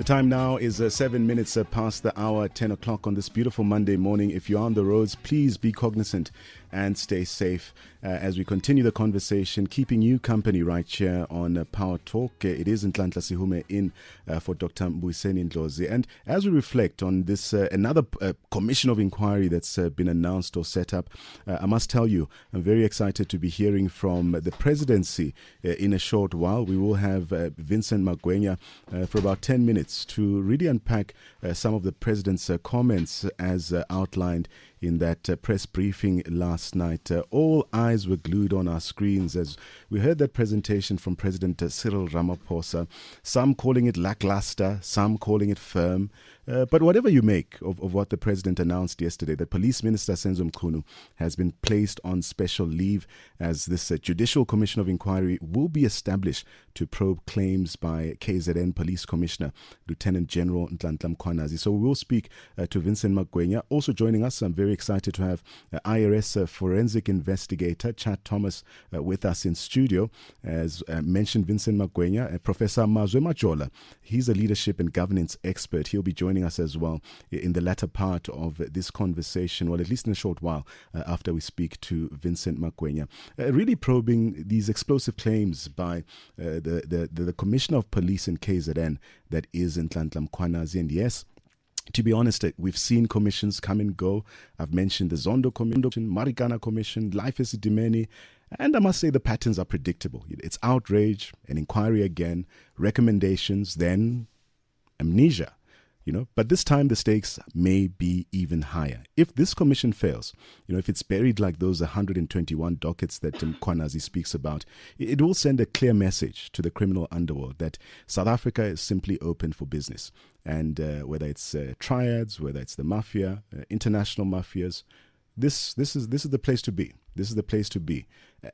The time now is 7 minutes past the hour, 10 o'clock on this beautiful Monday morning. If you're on the roads, please be cognizant and stay safe as we continue the conversation, keeping you company right here on Power Talk. It is Nhlanhla Sehume in for Dr. Mbuyiseni Ndlozi. And as we reflect on this, another commission of inquiry that's been announced or set up, I must tell you, I'm very excited to be hearing from the presidency in a short while. We will have Vincent Mgwenya for about 10 minutes to really unpack some of the president's comments as outlined in that press briefing last night. All eyes were glued on our screens as we heard that presentation from President Cyril Ramaphosa, some calling it lackluster, some calling it firm. But whatever you make of what the president announced yesterday, that Police Minister Senzo Mchunu has been placed on special leave as this judicial commission of inquiry will be established to probe claims by KZN Police Commissioner Lieutenant General Nhlanhla Mkhwanazi. So we will speak to Vincent Mgwenya. Also joining us, I'm very excited to have IRS Forensic Investigator Chad Thomas with us in studio. As mentioned, Vincent Mgwenya, Professor Mazwe Majola. He's a leadership and governance expert. He'll be joining us as well in the latter part of this conversation, well, at least in a short while after we speak to Vincent Mgwenya. Really probing these explosive claims by the Commissioner of Police in KZN, that is Nhlanhla Mkhwanazi. And yes, to be honest, we've seen commissions come and go. I've mentioned the Zondo Commission, Marikana Commission, Life is Dimeni, and I must say the patterns are predictable. It's outrage, an inquiry again, recommendations, then amnesia. But this time the stakes may be even higher. If this commission fails, if it's buried like those 121 dockets that Mkhwanazi speaks about, it will send a clear message to the criminal underworld that South Africa is simply open for business. And whether it's triads, whether it's the mafia, international mafias, this is the place to be. This is the place to be.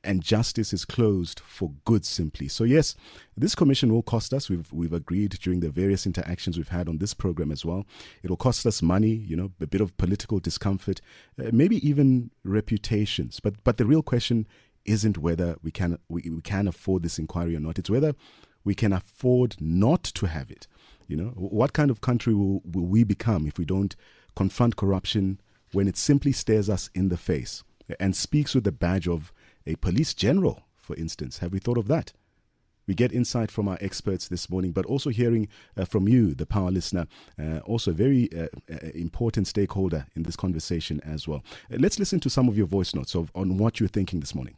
And justice is closed for good, simply. So yes, this commission will cost us. We've agreed during the various interactions we've had on this program as well. It will cost us money, a bit of political discomfort, maybe even reputations. But the real question isn't whether we can afford this inquiry or not. It's whether we can afford not to have it. What kind of country will we become if we don't confront corruption when it simply stares us in the face and speaks with the badge of a police general, for instance? Have we thought of that? We get insight from our experts this morning, but also hearing from you, the power listener, also a very important stakeholder in this conversation as well. Let's listen to some of your voice notes on what you're thinking this morning.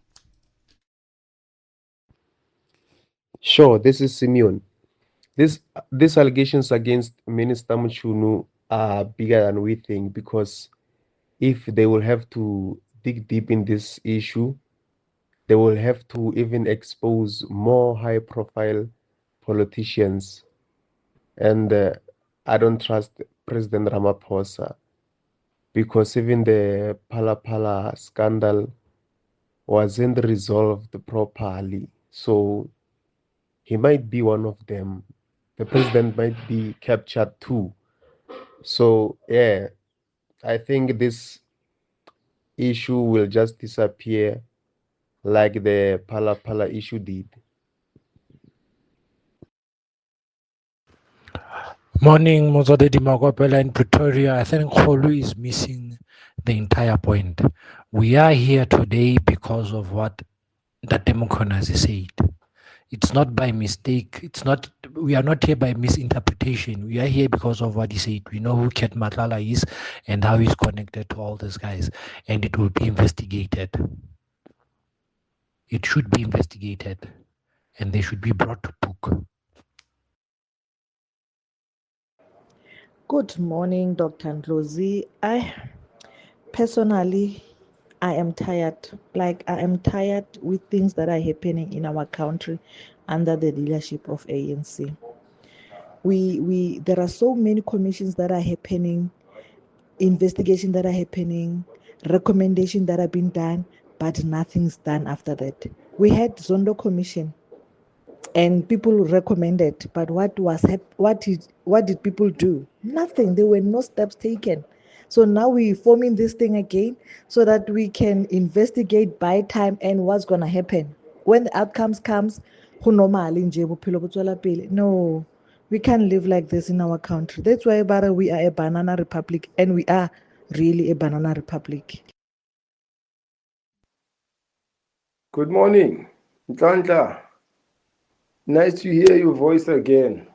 Sure, this is Simeon. These allegations against Minister Mchunu are bigger than we think, because if they will have to dig deep in this issue, they will have to even expose more high-profile politicians. And I don't trust President Ramaphosa, because even the Phala scandal wasn't resolved properly. So he might be one of them. The president might be captured too. So yeah, I think this issue will just disappear like the Phala issue did. Morning, Mozodedi Magopela in Pretoria. I think Kholu is missing the entire point. We are here today because of what the Mkhwanazi said. It's not by mistake. We are not here by misinterpretation. We are here because of what he said. We know who Ket Matlala is and how he's connected to all these guys. And it will be investigated. It should be investigated. And they should be brought to book. Good morning, Dr. Ndlozi. Personally, I am tired. I am tired with things that are happening in our country under the leadership of ANC. There are so many commissions that are happening, investigations that are happening, recommendations that have been done, but nothing's done after that. We had Zondo Commission, and people recommended, but what did people do? Nothing. There were no steps taken. So now we're forming this thing again so that we can investigate by time and what's going to happen. When the outcomes comes, no, We can't live like this in our country. That's why, Bara, we are a banana republic, and we are really a banana republic. Good morning, Nhlanhla. Nice to hear your voice again.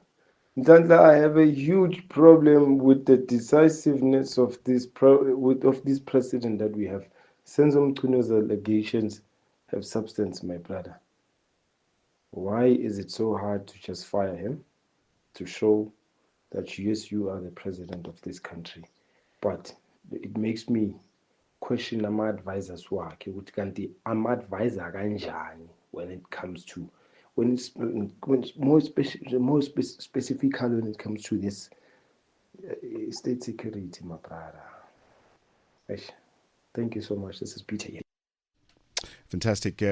Nhlanhla, I have a huge problem with the decisiveness of this president that we have. Senzo Mchunu's allegations have substance, my brother. Why is it so hard to just fire him? To show that yes, you are the president of this country. But it makes me question ama-advisors wakhe ukuthi kanti ama-advisor kanjani when it comes to more specifically when it comes to this state security, my brother. Thank you so much. This is Peter here. Fantastic.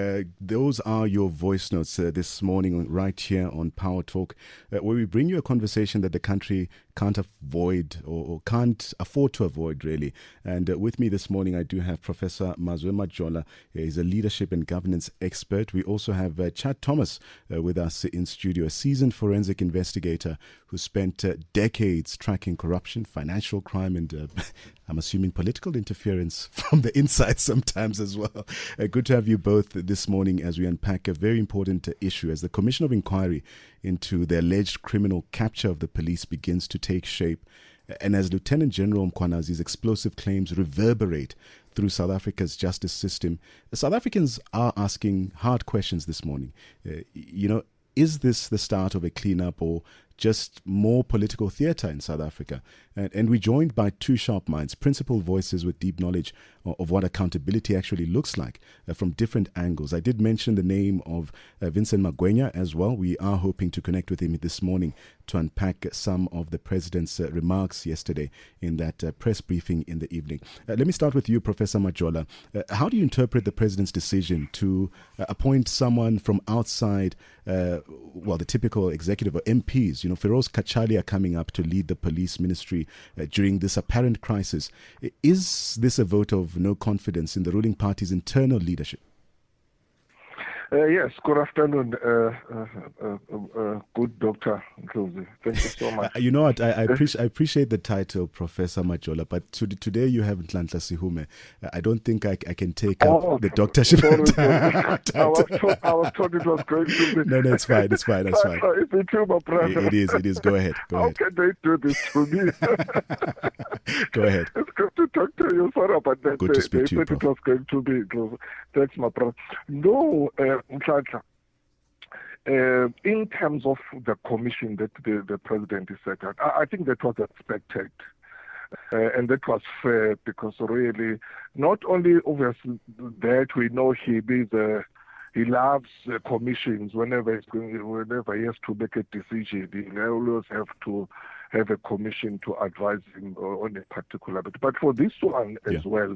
Those are your voice notes this morning right here on Power Talk, where we bring you a conversation that the country can't avoid or can't afford to avoid, really. And with me this morning, I do have Professor Mazwe Majola. He's a leadership and governance expert. We also have Chad Thomas with us in studio, a seasoned forensic investigator who spent decades tracking corruption, financial crime, and I'm assuming political interference from the inside sometimes as well. Good to have you both this morning as we unpack a very important issue as the Commission of Inquiry into the alleged criminal capture of the police begins to take shape, and as Lieutenant General Mkhwanazi's explosive claims reverberate through South Africa's justice system, South Africans are asking hard questions this morning. Is this the start of a cleanup or just more political theatre in South Africa? And we're joined by two sharp minds, principal voices with deep knowledge of what accountability actually looks like from different angles. I did mention the name of Vincent Mgwenya as well. We are hoping to connect with him this morning to unpack some of the president's remarks yesterday in that press briefing in the evening. Let me start with you, Professor Majola. How do you interpret the president's decision to appoint someone from outside, the typical executive or MPs? Feroz Kachalia coming up to lead the police ministry during this apparent crisis. Is this a vote of no confidence in the ruling party's internal leadership? Yes, good afternoon, good Dr. Ndlozi. Thank you so much. You know what, I appreciate the title, Professor Majola, but today you have Nhlanhla Sehume. I don't think I can take up the doctorship title. I was told it was going to be. No, it's fine. That's fine. It's me too, my brother. It is. Go ahead. How can they do this to me? Go ahead. It's good to talk to you. Sorry about that. Good to speak to you, Prof. It was going to be. Thanks, my brother. No, Nhlanhla, in terms of the commission that the president is set up, I think that was expected. And that was fair because really, not only obviously that we know he loves commissions whenever he has to make a decision. He always have to have a commission to advise him on a particular bit. But for this one as well,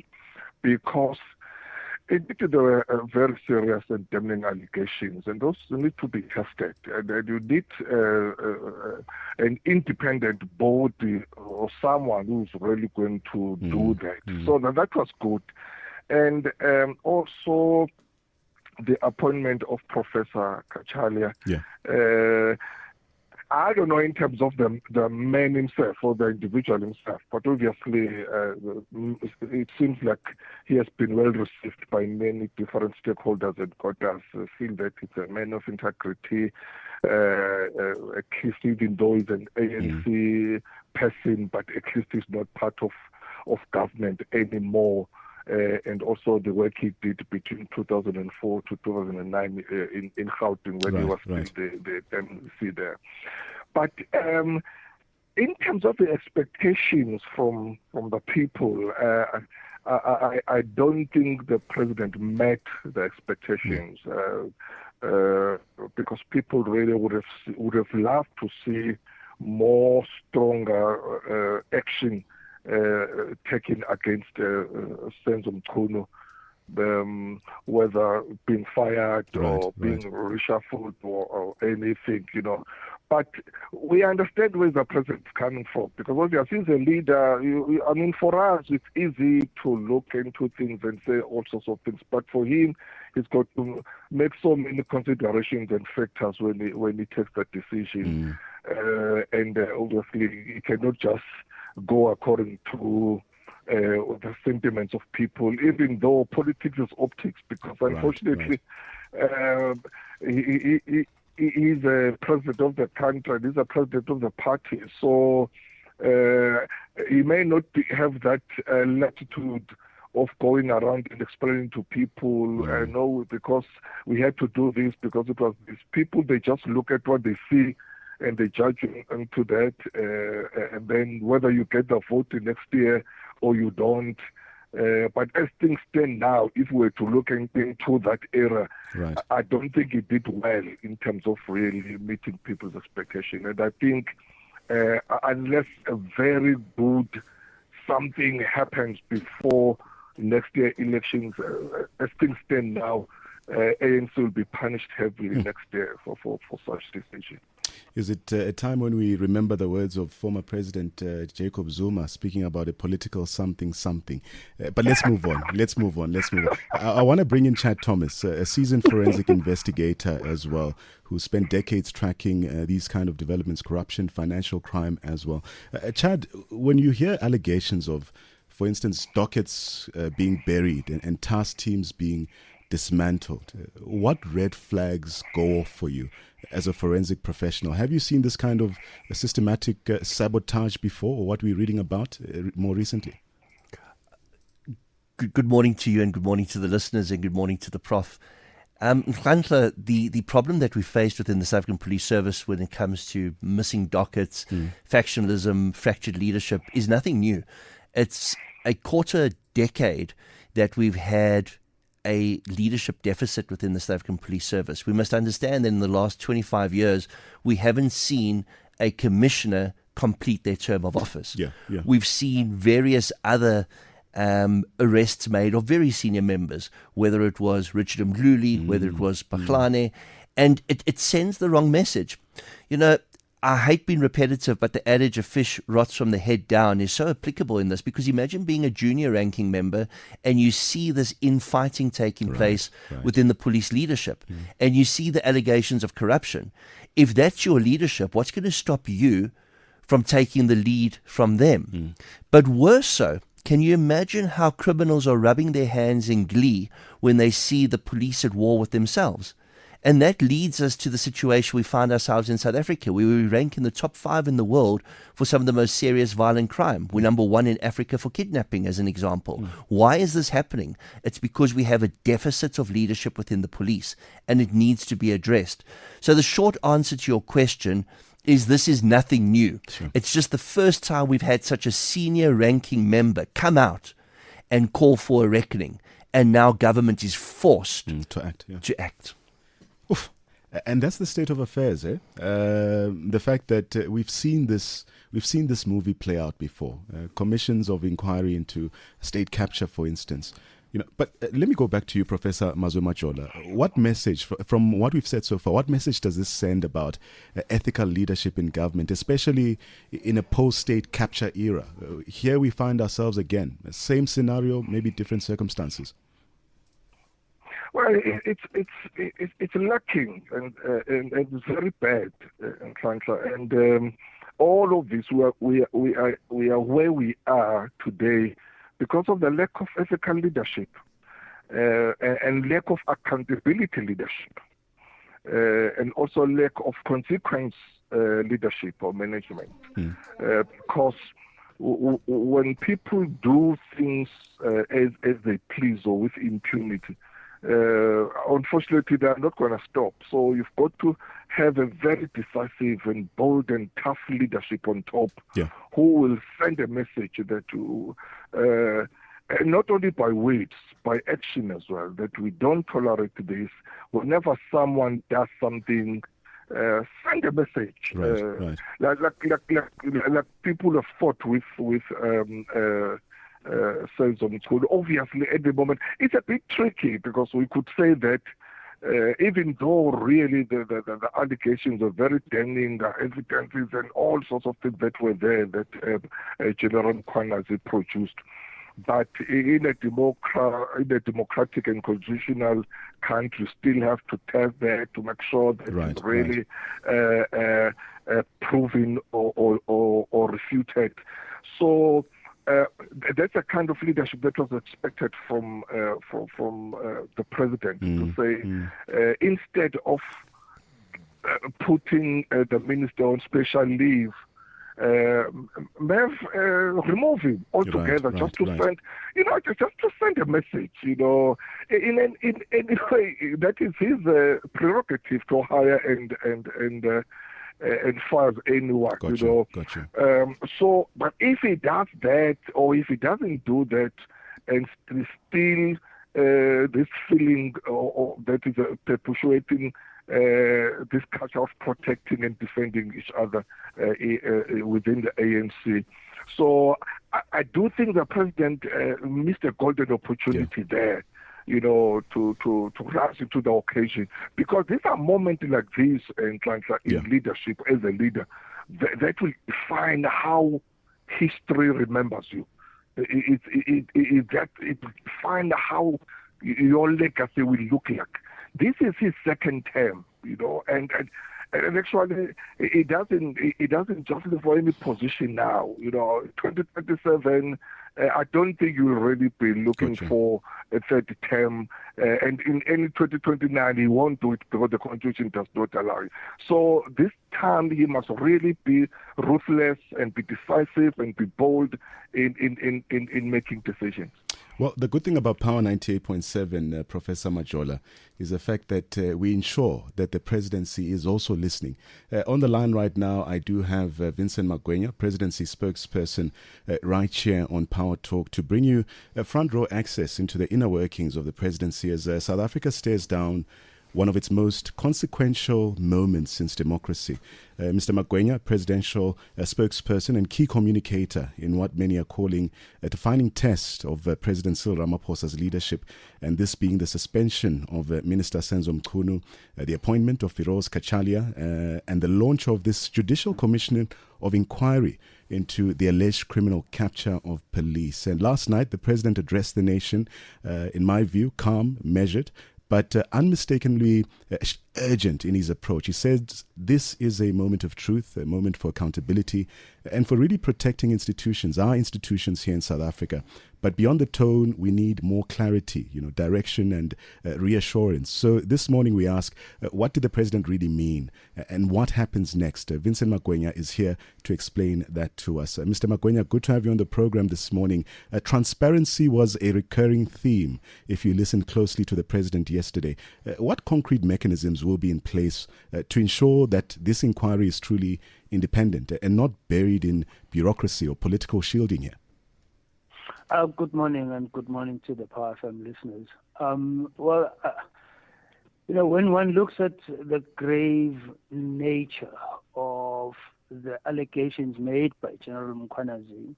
because there were very serious and damning allegations, and those need to be tested. And you need an independent body or someone who's really going to do that. So that was good. And also the appointment of Professor Kachalia. I don't know in terms of the man himself or the individual himself, but obviously it seems like he has been well received by many different stakeholders and quarters. Feel that it's a man of integrity, at least even though he's an ANC person, but at least he's not part of government anymore. And also the work he did between 2004 to 2009 in Gauteng when he was the MC there. But in terms of the expectations from the people, I don't think the president met the expectations because people really would have loved to see more stronger action taken against Senzo Mchunu, whether being fired or being reshuffled or anything, But we understand where the president's coming from, because obviously as a leader, for us, it's easy to look into things and say all sorts of things. But for him, he's got to make so many considerations and factors when he takes that decision. and obviously you cannot just go according to the sentiments of people, even though politics is optics, because unfortunately he's a president of the country, he's a president of the party, so he may not have that latitude of going around and explaining to people, no, because we had to do this, because it was these people, they just look at what they see and they judge into that, and then whether you get the vote next year or you don't. But as things stand now, if we were to look into that era, I don't think it did well in terms of really meeting people's expectation. And I think unless a very good something happens before next year elections, as things stand now, ANC will be punished heavily next year for such decision. Is it a time when we remember the words of former President Jacob Zuma speaking about a political something? But let's move on. I want to bring in Chad Thomas, a seasoned forensic investigator as well, who spent decades tracking these kind of developments, corruption, financial crime as well. Chad, when you hear allegations of, for instance, dockets being buried and task teams being dismantled, what red flags go off for you as a forensic professional? Have you seen this kind of systematic sabotage before, or what we're reading about more recently? Good morning to you, and good morning to the listeners, and good morning to the Prof. Nhlanhla, the problem that we faced within the South African Police Service when it comes to missing dockets, factionalism, fractured leadership is nothing new. It's a quarter decade that we've had a leadership deficit within the South African Police Service. We must understand that in the last 25 years, we haven't seen a commissioner complete their term of office. We've seen various other arrests made of very senior members, whether it was Richard Mgwenya, whether it was Mkhwanazi, and it sends the wrong message. You know, I hate being repetitive, but the adage of fish rots from the head down is so applicable in this, because imagine being a junior ranking member and you see this infighting taking place within the police leadership, and you see the allegations of corruption. If that's your leadership, what's going to stop you from taking the lead from them? But worse so, can you imagine how criminals are rubbing their hands in glee when they see the police at war with themselves? And that leads us to the situation we find ourselves in South Africa, where we rank in the top 5 in the world for some of the most serious violent crime. We're number 1 in Africa for kidnapping, as an example. Why is this happening? It's because we have a deficit of leadership within the police, and it needs to be addressed. So the short answer to your question is this is nothing new. It's just the first time we've had such a senior ranking member come out and call for a reckoning, and now government is forced to act. Oof. And that's the state of affairs, eh? The fact that we've seen this movie play out before. Commissions of inquiry into state capture, for instance. You know, but let me go back to you, Professor Mazwe Majola. What message, from what we've said so far, what message does this send about ethical leadership in government, especially in a post-state capture era? Here we find ourselves again, same scenario, maybe different circumstances. Well, it's lacking and it's very bad, and all of this we are where we are today because of the lack of ethical leadership and lack of accountability leadership, and also lack of consequence leadership or management. Because when people do things as they please or with impunity, unfortunately, they are not going to stop. So you've got to have a very decisive and bold and tough leadership on top, who will send a message that not only by words, by action as well, that we don't tolerate this. Whenever someone does something, send a message. Like people have fought with Senzo Mchunu. Obviously, at the moment, it's a bit tricky because we could say that even though really the allegations are very damning, the evidences and all sorts of things that were there that General Mkhwanazi produced, but in a democratic and constitutional country, still have to test that to make sure that it's really proven or refuted. So that's a kind of leadership that was expected from the president to say, instead of putting the minister on special leave, remove him altogether, just to send, just to send a message, in any way. That is his prerogative to hire and fire anyone, Gotcha. So, but if he does that, or if he doesn't do that, and still this feeling or that is perpetuating this culture of protecting and defending each other within the ANC. So I do think the president missed a golden opportunity there, to rise into the occasion. Because these are moments like this in leadership as a leader that will define how history remembers you. It define how your legacy will look like. This is his second term, and actually it doesn't justify for any position now. 2027, I don't think you will really be looking for a third term, and in any 2029 he won't do it because the constitution does not allow it. So this time he must really be ruthless and be decisive and be bold in making decisions. Well, the good thing about Power 98.7, Professor Majola, is the fact that we ensure that the presidency is also listening. On the line right now, I do have Vincent Mgwenya, Presidency Spokesperson, right here on Power Talk to bring you front row access into the inner workings of the presidency as South Africa stares down one of its most consequential moments since democracy. Mr. Mgwenya, presidential spokesperson and key communicator in what many are calling a defining test of President Cyril Ramaphosa's leadership, and this being the suspension of Minister Senzo Mchunu, the appointment of Firoz Kachalia, and the launch of this judicial commission of inquiry into the alleged criminal capture of police. And last night, the president addressed the nation, in my view, calm, measured, but unmistakably urgent in his approach. He says this is a moment of truth, a moment for accountability, and for really protecting institutions, our institutions here in South Africa. But beyond the tone, we need more clarity, direction and reassurance. So this morning we ask, what did the president really mean? And what happens next? Vincent Mgwenya is here to explain that to us. Mr. Mgwenya, good to have you on the program this morning. Transparency was a recurring theme if you listened closely to the president yesterday. What concrete mechanisms will be in place to ensure that this inquiry is truly independent and not buried in bureaucracy or political shielding here? Good morning, and good morning to the Power FM listeners. When one looks at the grave nature of the allegations made by General Mkhwanazi,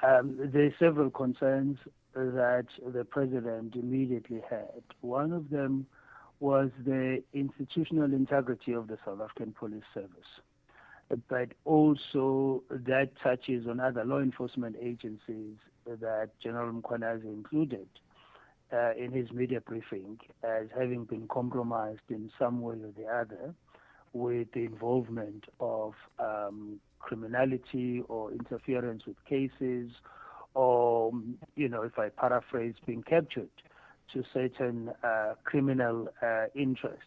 there are several concerns that the president immediately had. One of them was the institutional integrity of the South African Police Service. But also that touches on other law enforcement agencies that General Mkhwanazi included in his media briefing as having been compromised in some way or the other with the involvement of criminality or interference with cases, or, if I paraphrase, being captured to certain criminal interest.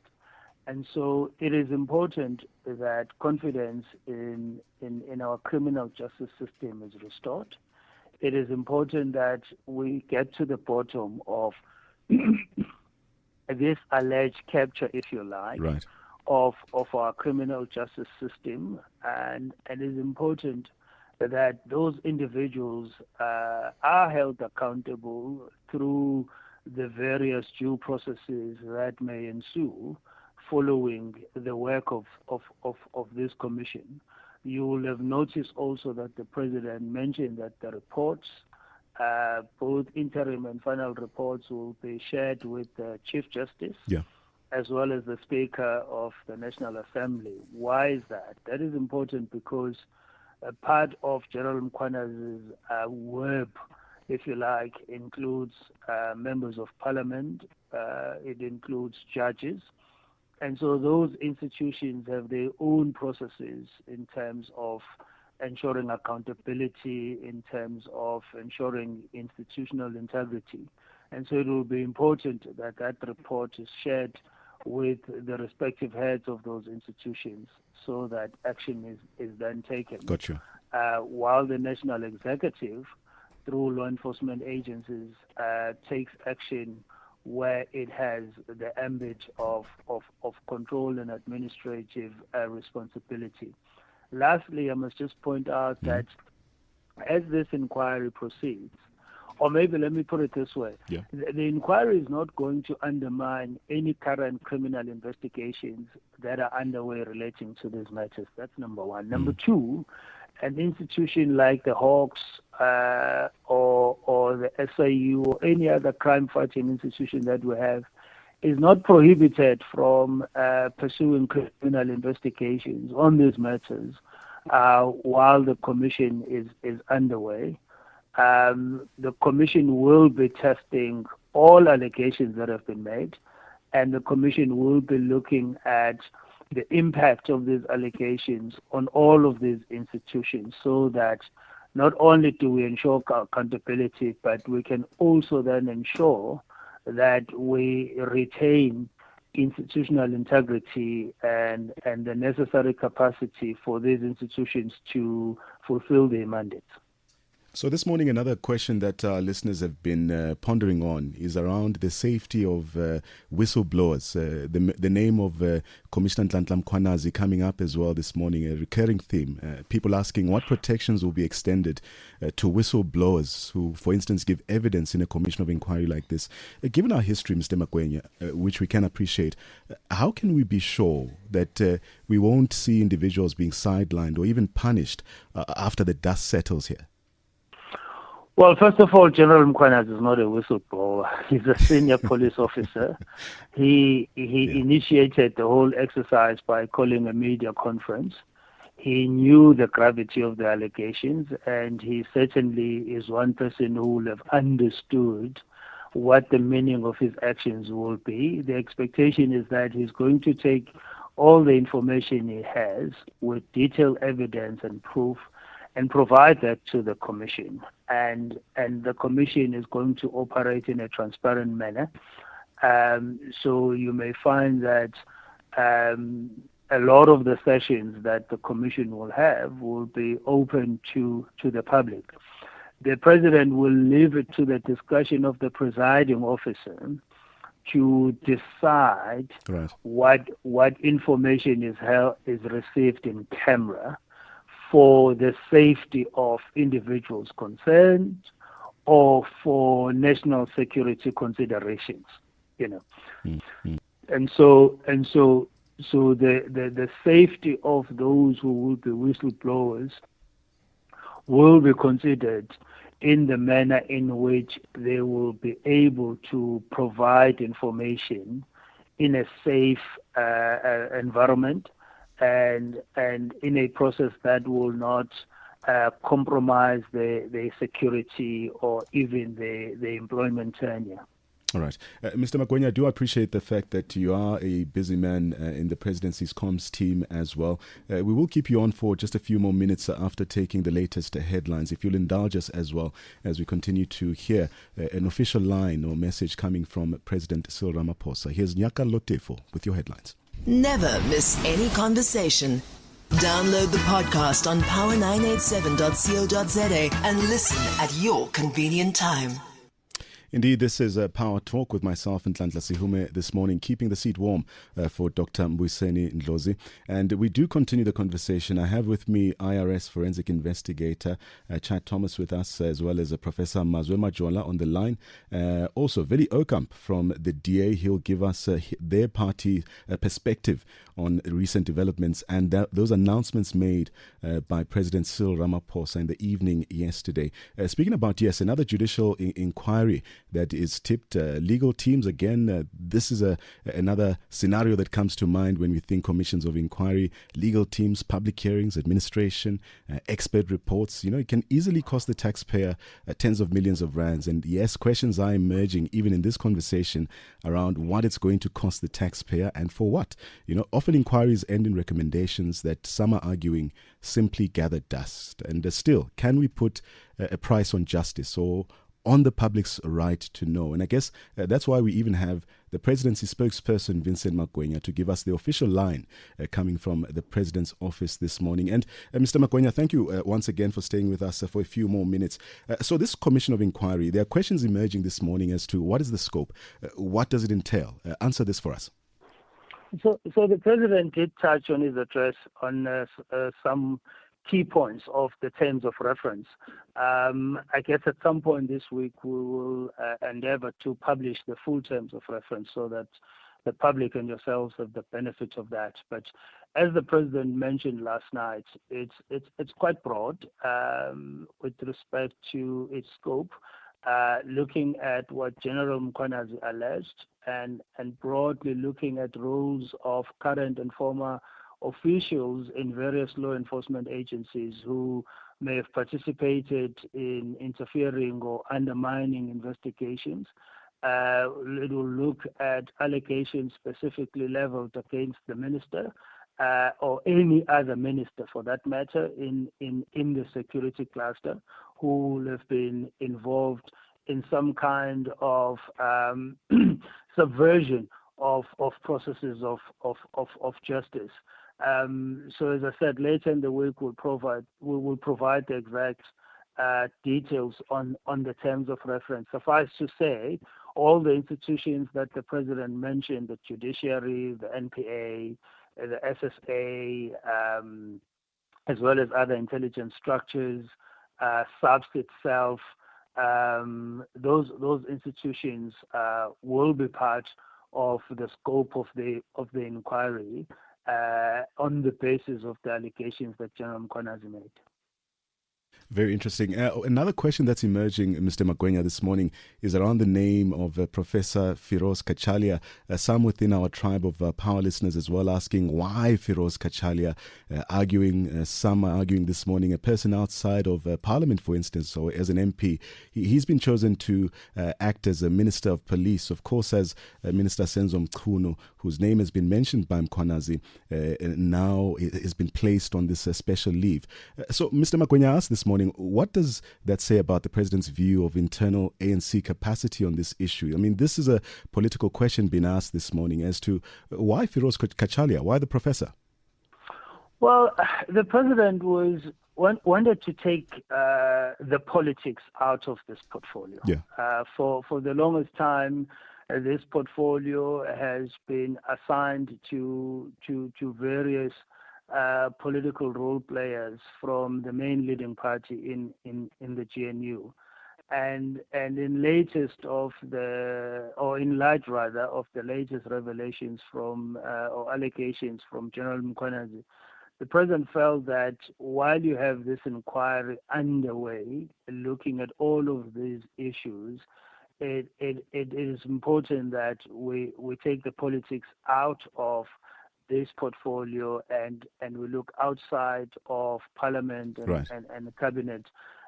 And so it is important that confidence in our criminal justice system is restored. It is important that we get to the bottom of this alleged capture, if you like, right, of our criminal justice system. And it is important that those individuals are held accountable through the various due processes that may ensue following the work of this commission. You will have noticed also that the president mentioned that the reports, both interim and final reports, will be shared with the Chief Justice, as well as the Speaker of the National Assembly. Why is that? That is important because a part of General Mkhwanazi's web, if you like, includes members of parliament, it includes judges, And so those institutions have their own processes in terms of ensuring accountability, in terms of ensuring institutional integrity. And so it will be important that that report is shared with the respective heads of those institutions so that action is then taken. Got you. While the national executive, through law enforcement agencies, takes action where it has the ambit of control and administrative responsibility. Lastly, I must just point out that as this inquiry proceeds, or maybe let me put it this way, the inquiry is not going to undermine any current criminal investigations that are underway relating to these matters. That's number one. Number two, an institution like the Hawks or the SIU or any other crime-fighting institution that we have is not prohibited from pursuing criminal investigations on these matters while the commission is underway. The commission will be testing all allegations that have been made, and the commission will be looking at the impact of these allegations on all of these institutions so that not only do we ensure accountability, but we can also then ensure that we retain institutional integrity and the necessary capacity for these institutions to fulfill their mandates. So this morning, another question that our listeners have been pondering on is around the safety of whistleblowers. The name of Commissioner Nhlanhla Mkhwanazi coming up as well this morning, a recurring theme. People asking what protections will be extended to whistleblowers who, for instance, give evidence in a commission of inquiry like this. Given our history, Mr. Mgwenya, which we can appreciate, how can we be sure that we won't see individuals being sidelined or even punished after the dust settles here? Well, first of all, General Mkhwanazi is not a whistleblower. He's a senior police officer. He initiated the whole exercise by calling a media conference. He knew the gravity of the allegations, and he certainly is one person who will have understood what the meaning of his actions will be. The expectation is that he's going to take all the information he has with detailed evidence and proof and provide that to the commission. And the commission is going to operate in a transparent manner. So you may find that a lot of the sessions that the commission will have will be open to the public. The president will leave it to the discretion of the presiding officer to decide what information is received in camera for the safety of individuals concerned or for national security considerations, And so the safety of those who will be whistleblowers will be considered in the manner in which they will be able to provide information in a safe environment and in a process that will not compromise the security or even the employment tenure. All right. Mr. Mgwenya, I do appreciate the fact that you are a busy man in the presidency's comms team as well. We will keep you on for just a few more minutes after taking the latest headlines. If you'll indulge us as well as we continue to hear an official line or message coming from President Cyril Ramaphosa. Here's Nyaka Lotefo with your headlines. Never miss any conversation. Download the podcast on power987.co.za and listen at your convenient time. Indeed, this is a Power Talk with myself and Nhlanhla Sehume this morning, keeping the seat warm for Dr. Mbuyiseni Ndlozi. And we do continue the conversation. I have with me IRS Forensic Investigator Chad Thomas with us, as well as Professor Mazwe Majola on the line. Also, Willie Aucamp from the DA. He'll give us their party perspective on recent developments and those announcements made by President Cyril Ramaphosa in the evening yesterday. Speaking about, yes, another judicial inquiry that is tipped. Legal teams, again, this is another scenario that comes to mind when we think commissions of inquiry. Legal teams, public hearings, administration, expert reports. You know, it can easily cost the taxpayer tens of millions of rands. And yes, questions are emerging even in this conversation around what it's going to cost the taxpayer and for what. You know, often inquiries end in recommendations that some are arguing simply gather dust. And still, can we put a price on justice or on the public's right to know? And I guess that's why we even have the Presidency Spokesperson, Vincent Mgwenya, to give us the official line coming from the President's office this morning. And Mr. Mgwenya, thank you once again for staying with us for a few more minutes. So this Commission of Inquiry, there are questions emerging this morning as to what is the scope? What does it entail? Answer this for us. So the President did touch on his address on some key points of the terms of reference. I guess at some point this week we will endeavor to publish the full terms of reference so that the public and yourselves have the benefit of that. But as the President mentioned last night, it's quite broad with respect to its scope, looking at what General Mkhwanazi alleged and broadly looking at roles of current and former officials in various law enforcement agencies who may have participated in interfering or undermining investigations. It will look at allegations specifically leveled against the minister or any other minister for that matter in the security cluster who will have been involved in some kind of subversion of processes of justice. So as I said, later in the week we will provide the exact details on the terms of reference. Suffice to say, all the institutions that the President mentioned, the judiciary, the NPA, the SSA, as well as other intelligence structures, SAPS itself, those institutions will be part of the scope of the inquiry on the basis of the allegations that General Mkhwanazi made. Very interesting. Another question that's emerging, Mr. Mgwenya, this morning is around the name of Professor Firoz Kachalia. Some within our tribe of power listeners as well asking why Firoz Kachalia, some are arguing this morning, a person outside of Parliament, for instance, or as an MP. He's been chosen to act as a Minister of Police, of course, as Minister Senzo Mchunu, whose name has been mentioned by Mkhwanazi, now has been placed on this special leave. So, Mr. Mgwenya asked this morning, what does that say about the President's view of internal ANC capacity on this issue? I mean, this is a political question being asked this morning as to why Firoz Kachalia, why the professor? Well, the President wanted to take the politics out of this portfolio. Yeah. For the longest time, this portfolio has been assigned to various political role players from the main leading party in the GNU, and in light of the latest revelations from or allegations from General Mkhwanazi, the President felt that while you have this inquiry underway, looking at all of these issues, it is important that we take the politics out of this portfolio and we look outside of Parliament and the Cabinet,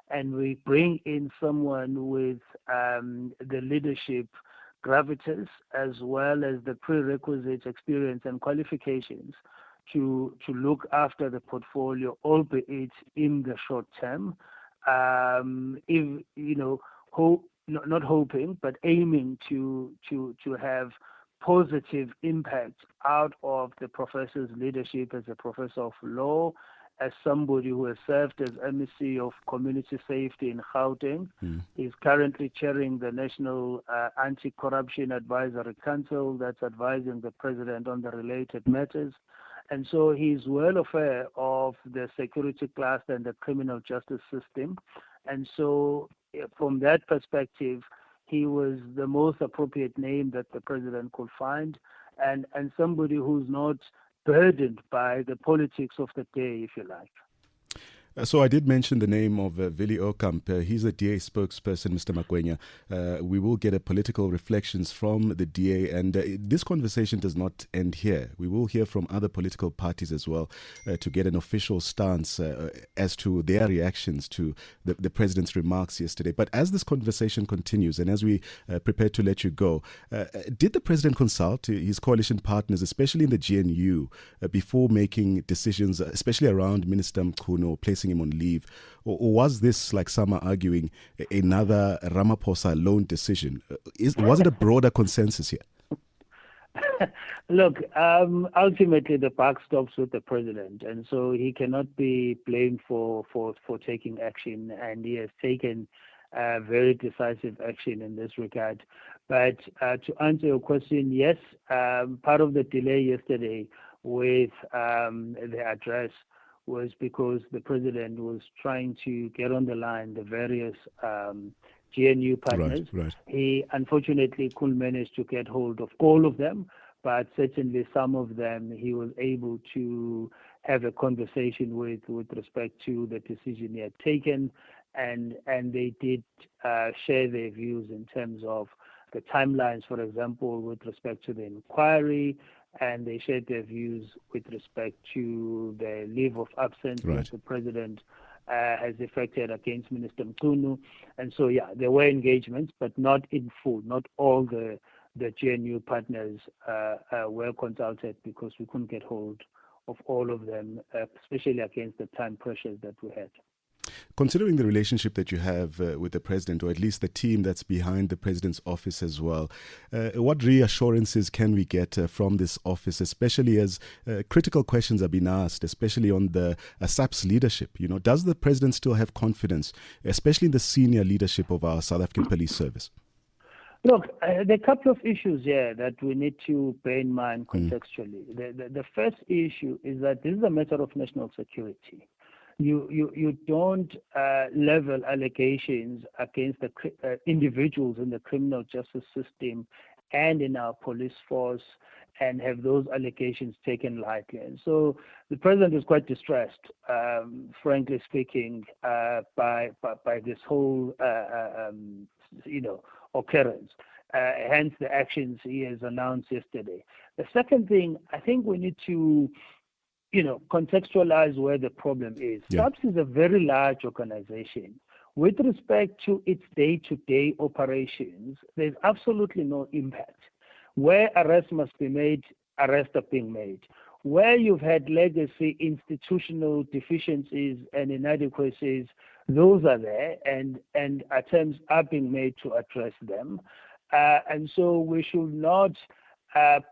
and we bring in someone with the leadership gravitas as well as the prerequisite experience and qualifications to look after the portfolio, albeit in the short term. If not hoping, but aiming to have positive impact out of the professor's leadership as a professor of law, as somebody who has served as MEC of Community Safety in Gauteng. He's currently chairing the National Anti-Corruption Advisory Council that's advising the President on the related matters. And so he's well aware of the security cluster and the criminal justice system. And so from that perspective, he was the most appropriate name that the President could find, and somebody who's not burdened by the politics of the day, if you like. So I did mention the name of Willie Aucamp. He's the DA spokesperson, Mr. Mgwenya. We will get a political reflections from the DA, and this conversation does not end here. We will hear from other political parties as well to get an official stance as to their reactions to the president's remarks yesterday. But as this conversation continues, and as we prepare to let you go, did the president consult his coalition partners, especially in the GNU, before making decisions, especially around Minister Mchunu, placing him on leave, or was this, like some are arguing, another Ramaphosa alone decision? Was it a broader consensus here? Look, ultimately the buck stops with the president, and so he cannot be blamed for taking action, and he has taken very decisive action in this regard. But to answer your question, yes, part of the delay yesterday with the address was because the president was trying to get on the line the various GNU partners. Right. He unfortunately couldn't manage to get hold of all of them, but certainly some of them he was able to have a conversation with respect to the decision he had taken, and they did share their views in terms of the timelines, for example, with respect to the inquiry, and they shared their views with respect to the leave of absence that the president has effected against Minister Mchunu. And so, yeah, there were engagements, but not in full. Not all the GNU partners were consulted because we couldn't get hold of all of them, especially against the time pressures that we had. Considering the relationship that you have with the president, or at least the team that's behind the president's office as well, what reassurances can we get from this office, especially as critical questions are being asked, especially on the SAPS leadership? You know, does the president still have confidence, especially in the senior leadership of our South African Police Service? Look, there are a couple of issues here that we need to bear in mind contextually. The first issue is that this is a matter of national security. You don't level allegations against the individuals in the criminal justice system and in our police force and have those allegations taken lightly. And so the president is quite distressed, frankly speaking, by this whole occurrence. Hence the actions he has announced yesterday. The second thing, I think we need to contextualize where the problem is. SAPS is a very large organization. With respect to its day-to-day operations, there's absolutely no impact. Where arrests must be made, arrests are being made. Where you've had legacy institutional deficiencies and inadequacies, those are there, and attempts are being made to address them. And so we should not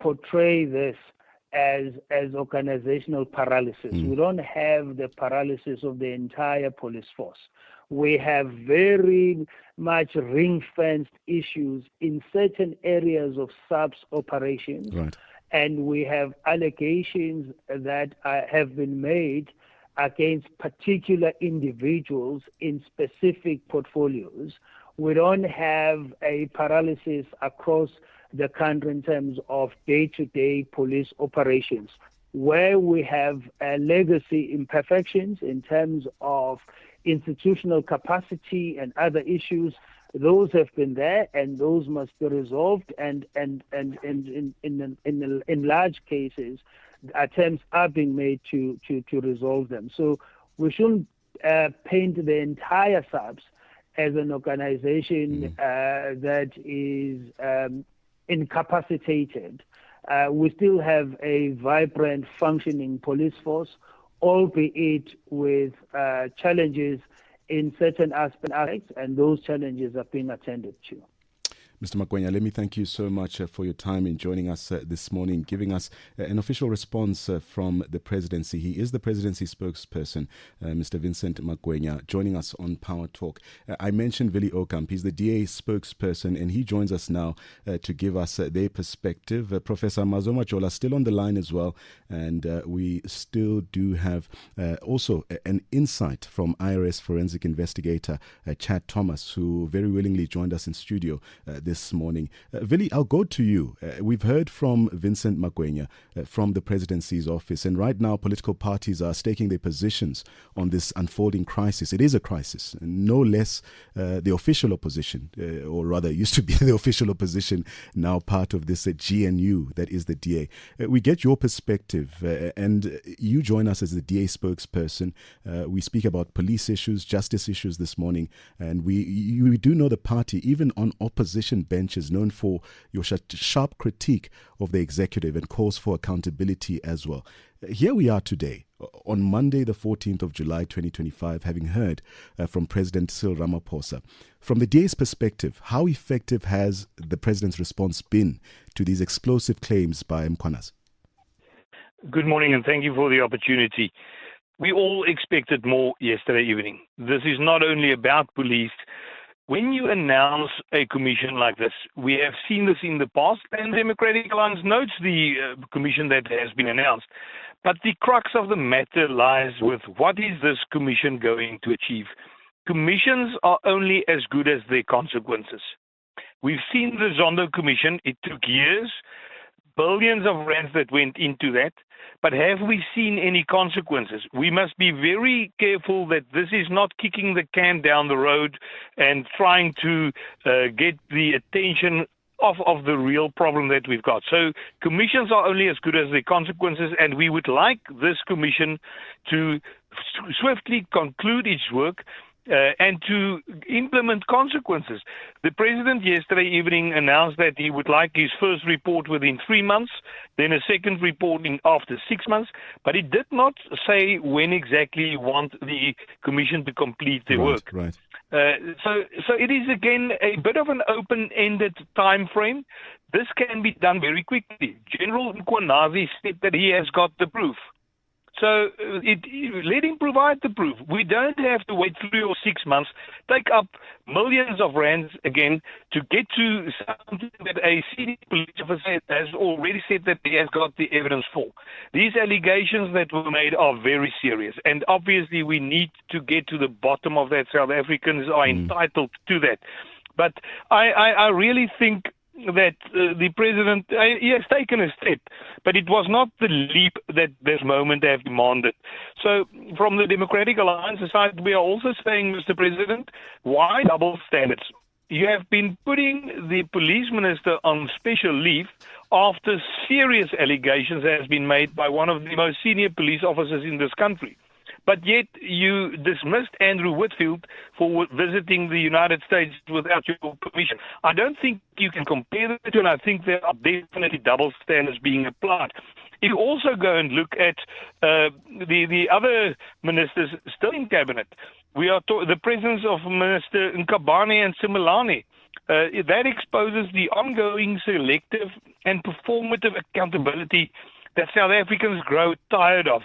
portray this as organizational paralysis. We don't have the paralysis of the entire police force. We have very much ring-fenced issues in certain areas of SAPS operations, and we have allegations that have been made against particular individuals in specific portfolios. We don't have a paralysis across the country in terms of day-to-day police operations. Where we have legacy imperfections in terms of institutional capacity and other issues, those have been there, and those must be resolved. And in large cases, attempts are being made to resolve them. So we shouldn't paint the entire SAPS as an organization that is incapacitated. We still have a vibrant, functioning police force, albeit with challenges in certain aspects, and those challenges are being attended to. Mr. Mgwenya, let me thank you so much for your time in joining us this morning, giving us an official response from the presidency. He is the presidency spokesperson, Mr. Vincent Mgwenya, joining us on Power Talk. I mentioned Willie Aucamp. He's the DA spokesperson, and he joins us now to give us their perspective. Professor Majola still on the line as well, and we still do have also an insight from IRS Forensic Investigator Chad Thomas, who very willingly joined us in studio this morning. Willie, I'll go to you. We've heard from Vincent Mgwenya from the Presidency's office, and right now political parties are staking their positions on this unfolding crisis. It is a crisis, no less the official opposition, or rather used to be the official opposition, now part of this GNU, that is the DA. We get your perspective, and you join us as the DA spokesperson. We speak about police issues, justice issues this morning, and we do know the party, even on opposition benches, known for your sharp critique of the executive and calls for accountability as well. Here we are today, on Monday, the 14th of July, 2025, having heard from President Cyril Ramaphosa. From the DA's perspective, how effective has the President's response been to these explosive claims by Mkhwanazi? Good morning, and thank you for the opportunity. We all expected more yesterday evening. This is not only about police. When you announce a commission like this, we have seen this in the past, and Democratic Alliance notes the commission that has been announced. But the crux of the matter lies with what is this commission going to achieve? Commissions are only as good as their consequences. We've seen the Zondo Commission. It took years, billions of rands that went into that. But have we seen any consequences? We must be very careful that this is not kicking the can down the road and trying to get the attention of the real problem that we've got. So commissions are only as good as the consequences, and we would like this commission to swiftly conclude its work and to implement consequences. The President yesterday evening announced that he would like his first report within 3 months, then a second report after 6 months, but he did not say when exactly he wants the Commission to complete their work. Right. So it is, again, a bit of an open-ended time frame. This can be done very quickly. General Mkhwanazi said that he has got the proof. So let him provide the proof. We don't have to wait 3 or 6 months, take up millions of rands again to get to something that a senior police officer has already said that he has got the evidence for. These allegations that were made are very serious, and obviously we need to get to the bottom of that. South Africans are entitled to that. But I really think that the President, he has taken a step, but it was not the leap that this moment have demanded. So from the Democratic Alliance side, we are also saying, Mr. President, why double standards? You have been putting the police minister on special leave after serious allegations has been made by one of the most senior police officers in this country. But yet you dismissed Andrew Whitfield for visiting the United States without your permission. I don't think you can compare the two, and I think there are definitely double standards being applied. If you also go and look at the other ministers still in cabinet, we are the presence of Minister Nkabane and Simelane. That exposes the ongoing selective and performative accountability that South Africans grow tired of.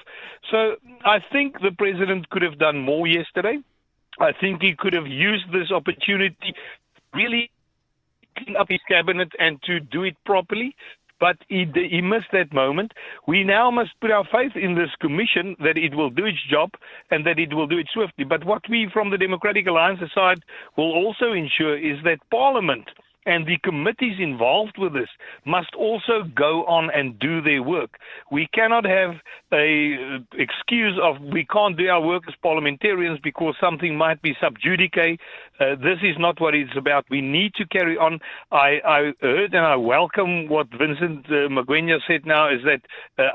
So I think the President could have done more yesterday. I think he could have used this opportunity really clean up his cabinet and to do it properly. But he missed that moment. We now must put our faith in this commission that it will do its job and that it will do it swiftly. But what we from the Democratic Alliance side will also ensure is that Parliament and the committees involved with this must also go on and do their work. We cannot have a excuse of we can't do our work as parliamentarians because something might be sub judice. This is not what it's about. We need to carry on. I heard and I welcome what Vincent Mgwenya said now, is that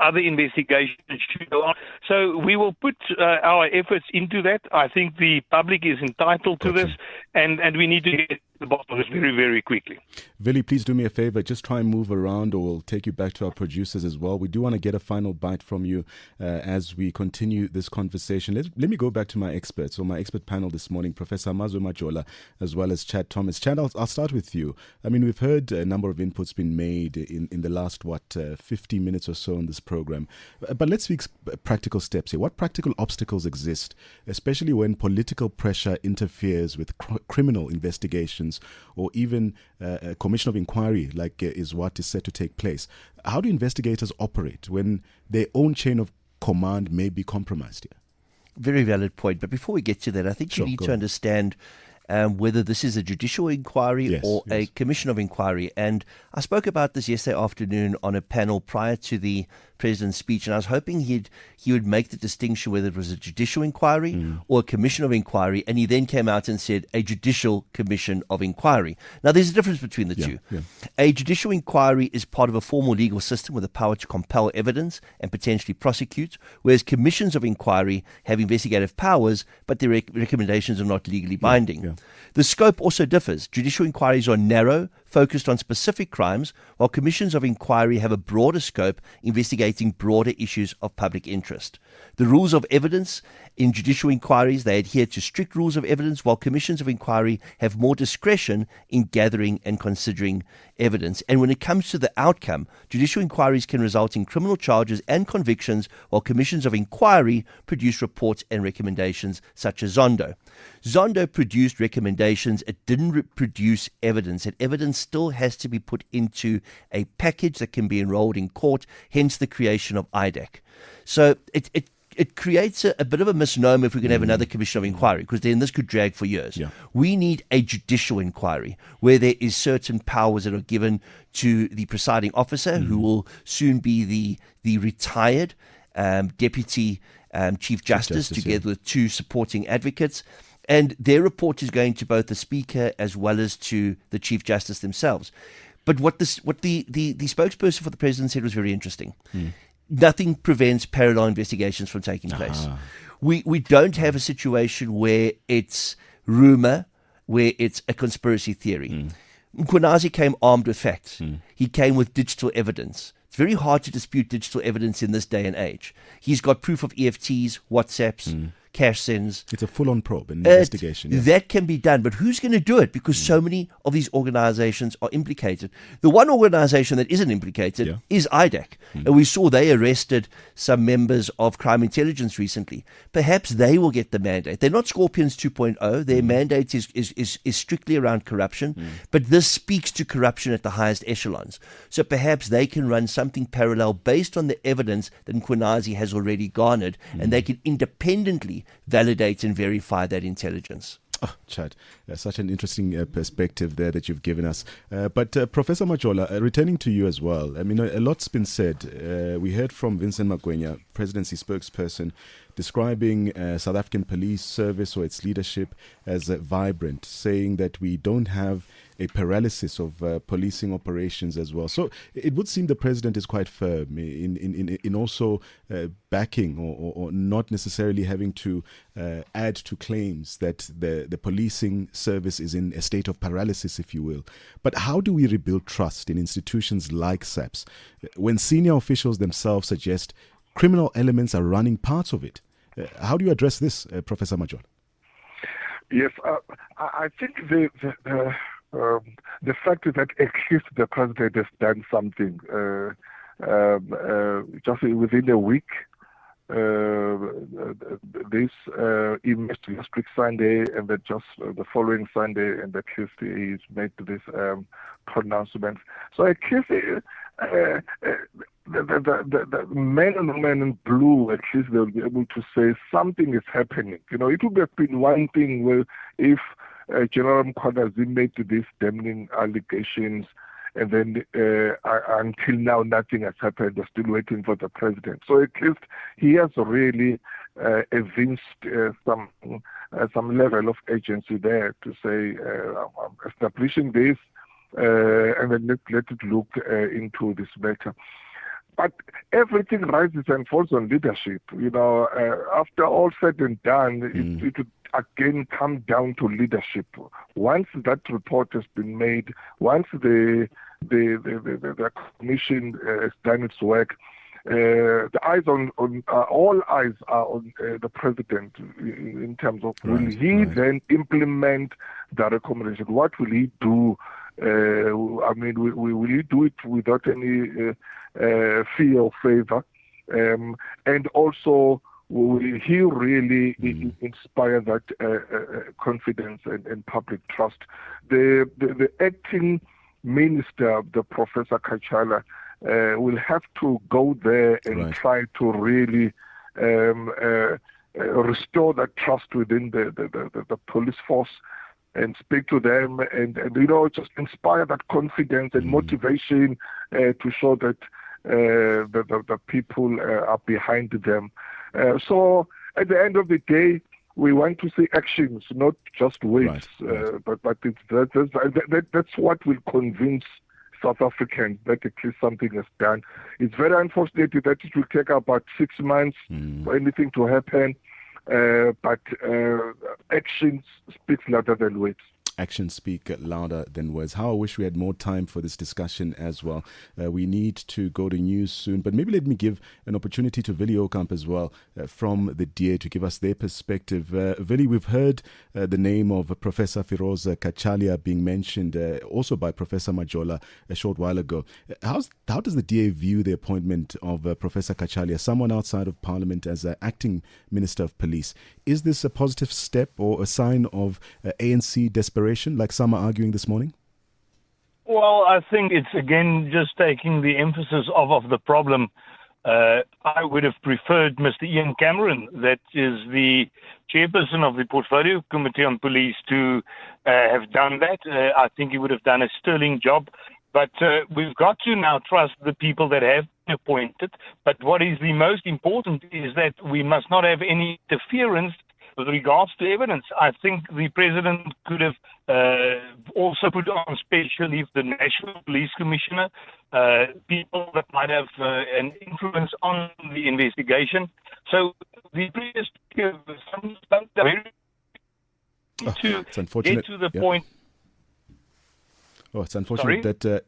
other investigations should go on. So we will put our efforts into that. I think the public is entitled to this, and we need to get the bottom of this very, very quickly. Willie, please do me a favor. Just try and move around, or we'll take you back to our producers as well. We do want to get a final bite from you as we continue this conversation. Let me go back to my experts, or my expert panel this morning, Professor Mazwe Majola, as well as Chad Thomas. Chad, I'll start with you. I mean, we've heard a number of inputs being made in the last, 50 minutes or so on this program. But let's speak practical steps here. What practical obstacles exist, especially when political pressure interferes with criminal investigations, or even a commission of inquiry like is what is set to take place? How do investigators operate when their own chain of command may be compromised here? Very valid point. But before we get to that, I think you need to understand whether this is a judicial inquiry or a commission of inquiry. And I spoke about this yesterday afternoon on a panel prior to the president's speech, and I was hoping he would make the distinction whether it was a judicial inquiry or a commission of inquiry, and he then came out and said a judicial commission of inquiry. Now, there's a difference between the two. A judicial inquiry is part of a formal legal system with the power to compel evidence and potentially prosecute, whereas commissions of inquiry have investigative powers, but their recommendations are not legally binding. The scope also differs. Judicial inquiries are narrow, focused on specific crimes, while commissions of inquiry have a broader scope, investigating broader issues of public interest. The rules of evidence in judicial inquiries, they adhere to strict rules of evidence, while commissions of inquiry have more discretion in gathering and considering evidence. And when it comes to the outcome, judicial inquiries can result in criminal charges and convictions, while commissions of inquiry produce reports and recommendations, such as Zondo. Zondo produced recommendations. It didn't produce evidence, and evidence still has to be put into a package that can be enrolled in court, hence the creation of IDAC. So it creates a bit of a misnomer if we're going to have another commission of inquiry, because then this could drag for years. We need a judicial inquiry where there is certain powers that are given to the presiding officer, who will soon be the retired Deputy Chief Justice together with two supporting advocates. And their report is going to both the Speaker as well as to the Chief Justice themselves. But what the spokesperson for the President said was very interesting. Nothing prevents parallel investigations from taking place. We don't have a situation where it's rumor, where it's a conspiracy theory. Mkhwanazi came armed with facts. He came with digital evidence. It's very hard to dispute digital evidence in this day and age. He's got proof of EFTs, WhatsApps, cash sends. It's a full-on probe, an investigation. That can be done, but who's going to do it? Because so many of these organizations are implicated. The one organization that isn't implicated is IDAC. And we saw they arrested some members of crime intelligence recently. Perhaps they will get the mandate. They're not Scorpions 2.0. Their mandate is strictly around corruption, but this speaks to corruption at the highest echelons. So perhaps they can run something parallel based on the evidence that Mkhwanazi has already garnered, and they can independently validate and verify that intelligence. Oh, Chad, such an interesting perspective there that you've given us. But Professor Majola, returning to you as well, I mean, a lot's been said. We heard from Vincent Mgwenya, Presidency Spokesperson, describing South African Police Service or its leadership as vibrant, saying that we don't have a paralysis of policing operations as well. So it would seem the president is quite firm in also backing or not necessarily having to add to claims that the policing service is in a state of paralysis, if you will. But how do we rebuild trust in institutions like SAPS when senior officials themselves suggest criminal elements are running parts of it? How do you address this, Professor Majola? Yes, I think the fact is that at least the president has done something. Just within a week, this image last week Sunday, and then just the following Sunday, and at least he's made this pronouncement. So at least the men and women in blue, at least they'll be able to say something is happening. You know, it would have been one thing where if General Mkhwanazi made these damning allegations, and then until now nothing has happened. They're still waiting for the president. So at least he has really evinced some level of agency there to say, I'm establishing this, and then let it look into this matter. But everything rises and falls on leadership. You know, after all said and done, it would again come down to leadership. Once that report has been made, once the commission has done its work, all eyes are on the president in terms of will he then implement the recommendation? What will he do? I mean, will he do it without any fear or favor? And also, will he really inspire that confidence and public trust? The acting minister, the Professor Kachala, will have to go there and try to really restore that trust within the police force, and speak to them and just inspire that confidence and motivation to show that the people are behind them. So at the end of the day, we want to see actions, not just words. Right. But that's what will convince South Africans that at least something is done. It's very unfortunate that it will take about 6 months for anything to happen. But actions speak louder than words. Actions speak louder than words. How I wish we had more time for this discussion as well. We need to go to news soon, but maybe let me give an opportunity to Willie Aucamp as well from the DA to give us their perspective. Willie, we've heard the name of Professor Firoz Kachalia being mentioned also by Professor Majola a short while ago. How does the DA view the appointment of Professor Kachalia, someone outside of Parliament, as acting Minister of Police? Is this a positive step or a sign of ANC desperation, like some are arguing this morning? Well, I think it's again just taking the emphasis off of the problem. I would have preferred Mr. Ian Cameron, that is the chairperson of the Portfolio Committee on Police, to have done that. I think he would have done a sterling job. But we've got to now trust the people that have been appointed. But what is the most important is that we must not have any interference with regards to evidence. I think the president could have also put on special leave the National Police Commissioner, people that might have an influence on the investigation. So the previous it's unfortunate. get to the point. Oh, it's unfortunate that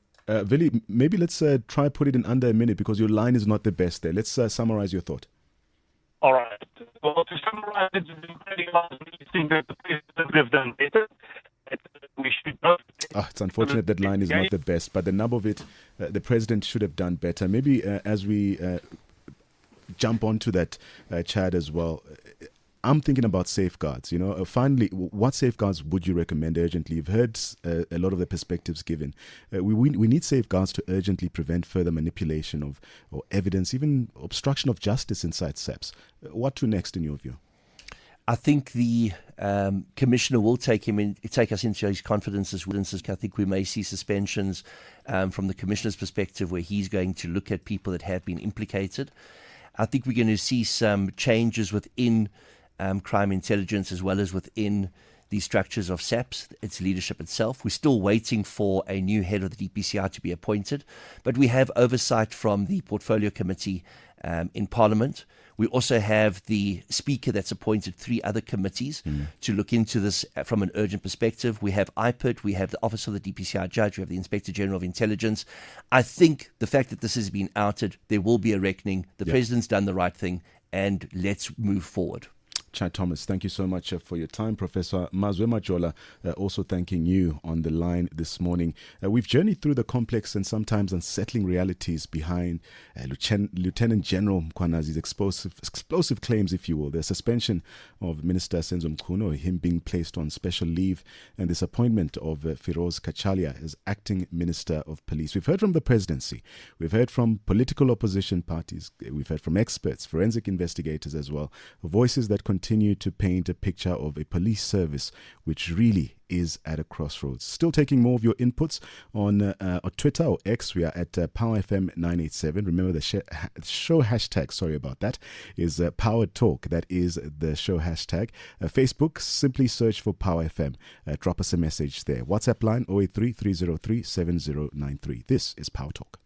Willie, maybe let's try put it in under a minute because your line is not the best there. Let's summarize your thought. All right. Well, to summarize it, I think that the president would have done better. We should not. It's unfortunate that line is not the best, but the nub of it, the president should have done better. Maybe as we jump onto that, Chad, as well, I'm thinking about safeguards. Finally, what safeguards would you recommend urgently? You've heard a lot of the perspectives given. We need safeguards to urgently prevent further manipulation of or evidence, even obstruction of justice inside SAPS. What to next in your view? I think the commissioner will take us into his confidences. I think we may see suspensions from the commissioner's perspective, where he's going to look at people that have been implicated. I think we're going to see some changes within crime intelligence as well as within the structures of SAPS, its leadership itself. We're still waiting for a new head of the DPCR to be appointed, but we have oversight from the Portfolio Committee in Parliament. We also have the Speaker that's appointed 3 other committees to look into this from an urgent perspective. We have IPID, we have the Office of the DPCR Judge, we have the Inspector General of Intelligence. I think the fact that this has been outed, there will be a reckoning. The President's done the right thing, and let's move forward. Chad Thomas, thank you so much for your time. Professor Mazwe Majola, also thanking you on the line this morning. We've journeyed through the complex and sometimes unsettling realities behind Lieutenant General Mkhwanazi's explosive claims, if you will. The suspension of Minister Senzo Mchunu, him being placed on special leave, and this appointment of Firoz Kachalia as acting Minister of Police. We've heard from the presidency. We've heard from political opposition parties. We've heard from experts, forensic investigators as well. Voices that continue to paint a picture of a police service which really is at a crossroads. Still taking more of your inputs on Twitter or X. We are at PowerFM987. Remember the show hashtag, sorry about that, is Power Talk. That is the show hashtag. Facebook, simply search for Power FM. Drop us a message there. WhatsApp line 083 303 7093. This is Power Talk.